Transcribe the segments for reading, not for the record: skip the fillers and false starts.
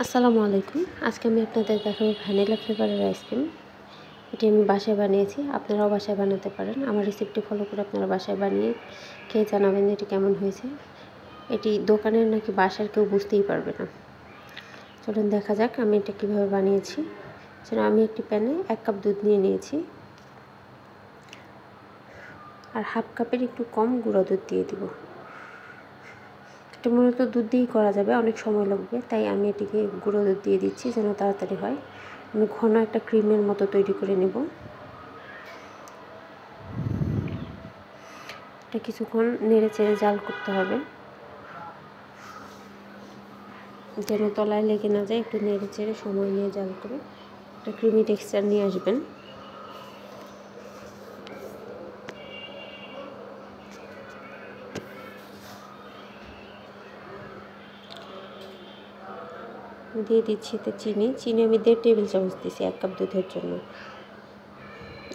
আসসালামু আলাইকুম। আজকে আমি আপনাদের দেখাবো ভ্যানিলা ফ্লেভারের আইসক্রিম। এটি আমি বাসায় বানিয়েছি, আপনারাও বাসায় বানাতে পারেন। আমার রেসিপিটি ফলো করে আপনারা বাসায় বানিয়ে খেয়ে জানাবেন এটি কেমন হয়েছে। এটি দোকানের নাকি বাসার কেউ বুঝতেই পারবে না। চলুন দেখা যাক আমি এটা কীভাবে বানিয়েছি। সেটা আমি একটি প্যানে 1 কাপ দুধ নিয়ে নিয়েছি আর হাফ কাপের একটু কম গুঁড়ো দুধ দিয়ে দিব। এটা মূলত দুধ দিয়েই করা যাবে, অনেক সময় লাগবে, তাই আমি এটিকে গুঁড়ো দুধ দিয়ে দিচ্ছি যেন তাড়াতাড়ি হয়। আমি ঘন একটা ক্রিমের মতো তৈরি করে নেব। এটা কিছুক্ষণ নেড়ে চেড়ে জাল করতে হবে যেন তলায় লেগে না যায়। একটু নেড়ে চেড়ে সময় নিয়ে জাল করে একটা ক্রিমি টেক্সচার নিয়ে আসবেন। দিয়ে দিচ্ছি এতে চিনি আমি 1.5 টেবিল চামচ দিচ্ছি 1 কাপ দুধের জন্য।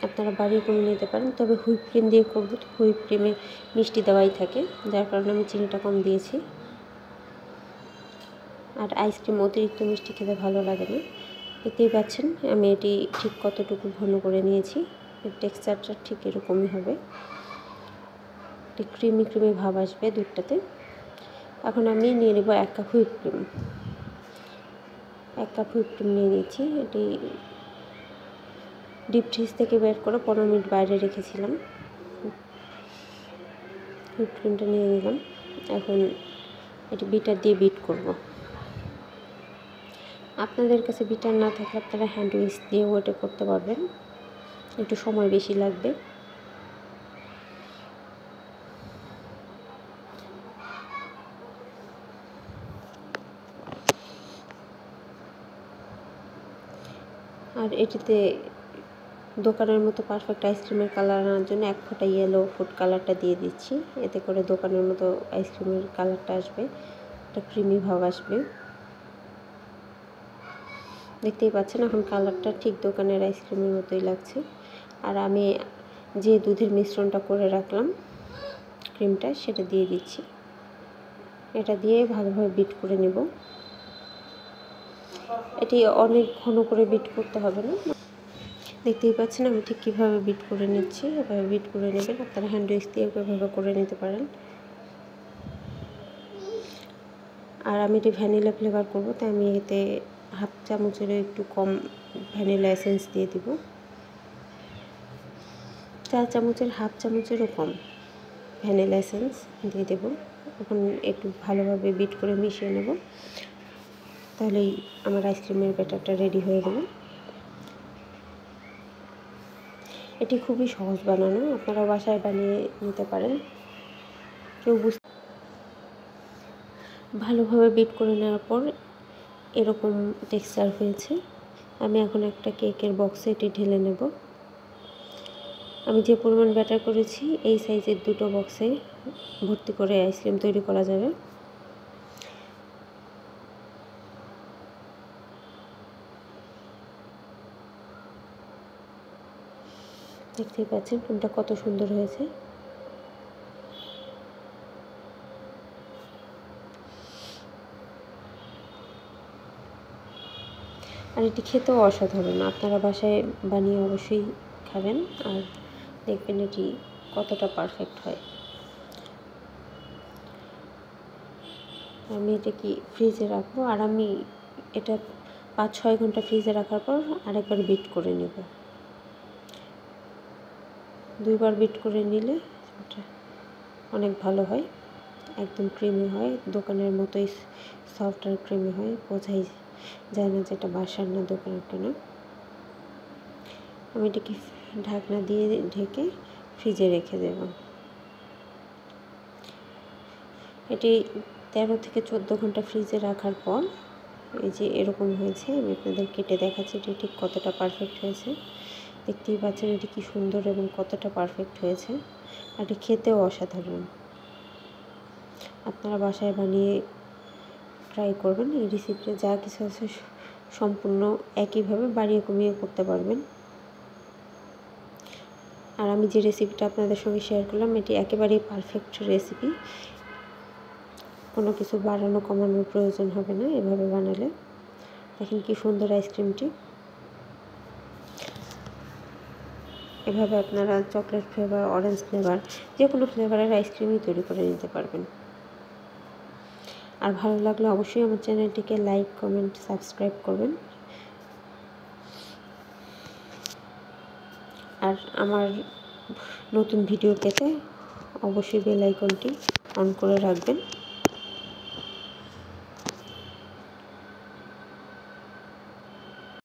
আপনারা বাড়িয়ে কমিয়ে নিতে পারেন, তবে হুইপ ক্রিম দিয়ে করবো তো হুইপ ক্রিমে মিষ্টি দেওয়াই থাকে, যার কারণে আমি চিনিটা কম দিয়েছি। আর আইসক্রিম অতিরিক্ত মিষ্টি খেতে ভালো লাগে না। দেখতেই পাচ্ছেন আমি এটি ঠিক কতটুকু ঘন করে নিয়েছি। এর টেক্সচারটা ঠিক এরকমই হবে, একটি ক্রিমি ভাব আসবে দুধটাতে। এখন আমি নিয়ে নেব 1 cup whip cream. 1 cup whip cream নিয়ে নিয়েছি। এটি ডিপ ফ্রিজ থেকে বের করে 15 মিনিট বাইরে রেখেছিলাম। হুইপ ক্রিমটা নিয়ে নিলাম। এখন এটি বিটার দিয়ে বিট করব। আপনাদের কাছে বিটার না থাকলে আপনারা হ্যান্ড উইস্ক দিয়েও এটা করতে পারবেন, একটু সময় বেশি লাগবে। আর এটিতে দোকানের মতো পারফেক্ট আইসক্রিমের কালার আনার জন্য 1 ফোঁটা ইয়েলো ফুড কালারটা দিয়ে দিচ্ছি। এতে করে দোকানের মতো আইসক্রিমের কালারটা আসবে, একটা ক্রিমি ভাব আসবে। দেখতেই পাচ্ছেন এখন কালারটা ঠিক দোকানের আইসক্রিমের মতোই লাগছে। আর আমি যে দুধের মিশ্রণটা করে রাখলাম ক্রিমটা, সেটা দিয়ে দিচ্ছি। এটা দিয়ে ভালোভাবে বিট করে নেব। এটি অনেক ঘন করে বিট করতে হবে না। দেখতেই পাচ্ছেন আমি ঠিক কীভাবে বিট করে নিচ্ছি। এভাবে বিট করে নেবেন। আপনারা হ্যান্ড উইস্ক দিয়ে এভাবে করে নিতে পারেন। আর আমি এটি ভ্যানিলা ফ্লেভার করবো, তাই আমি এতে হাফ চামচেরও একটু কম ভ্যানিলা এসেন্স দিয়ে দিব। 4 চামচের হাফ চামচেরও কম ভ্যানিলা এসেন্স দিয়ে দেব। এখন একটু ভালোভাবে বিট করে মিশিয়ে নেব, তাহলেই আমার আইসক্রিমের ব্যাটারটা রেডি হয়ে গেল। এটি খুবই সহজ বানানো, আপনারা বাসায় বানিয়ে নিতে পারেন। কেউ ভালোভাবে বিট করে নেওয়ার পর এরকম টেক্সচার হয়েছে। আমি এখন একটা কেকের বক্সে এটি ঢেলে নেব। আমি যে পরিমাণ ব্যাটার করেছি এই সাইজের 2টো বক্সে ভর্তি করে আইসক্রিম তৈরি করা যাবে। দেখতেই পাচ্ছেন ক্রিমটা কত সুন্দর হয়েছে। আর এটি খেতেও অসাধারণ। আপনারা বাসায় বানিয়ে অবশ্যই খাবেন আর দেখবেন এটি কতটা পারফেক্ট হয়। আমি এটা কি ফ্রিজে রাখবো, আর আমি এটা 5-6 ঘন্টা ফ্রিজে রাখার পর আরেকবার বিট করে নেব। 2বার বিট করে নিলে এটা অনেক ভালো হয়, একদম ক্রিমি হয়, দোকানের মতোই সফট আর ক্রিমি হয়। বোঝাই যায় না যেটা বাসার না দোকানেরটা না। আমি এটাকে ঢাকনা দিয়ে ঢেকে ফ্রিজে রেখে দেব। এটি 13 থেকে 14 ঘন্টা ফ্রিজে রাখার পর এই যে এরকম হয়েছে। আমি আপনাদের কেটে দেখাচ্ছি এটি ঠিক কতটা পারফেক্ট হয়েছে। দেখতেই পাচ্ছেন এটি কি সুন্দর এবং কতটা পারফেক্ট হয়েছে। আর এটি খেতেও অসাধারণ। আপনারা বাসায় বানিয়ে ট্রাই করবেন। এই রেসিপিতে যা কিছু আছে সম্পূর্ণ একইভাবে বাড়িয়ে কমিয়ে করতে পারবেন। আর আমি যে রেসিপিটা আপনাদের সঙ্গে শেয়ার করলাম এটি একেবারেই পারফেক্ট রেসিপি। কোনো কিছু বাড়ানো কমানোর প্রয়োজন হবে না এভাবে বানালে। দেখেন কি সুন্দর আইসক্রিমটি। এভাবে আপনারা চকলেট ফ্লেভার, অরেঞ্জ ফ্লেভার, যে কোনো ফ্লেভারের আইসক্রিমই তৈরি করে নিতে পারবেন। আর ভালো লাগলে অবশ্যই আমার চ্যানেলটিকে লাইক, কমেন্ট, সাবস্ক্রাইব করবেন। আর আমার নতুন ভিডিও পেতে অবশ্যই বেল আইকনটি অন করে রাখবেন।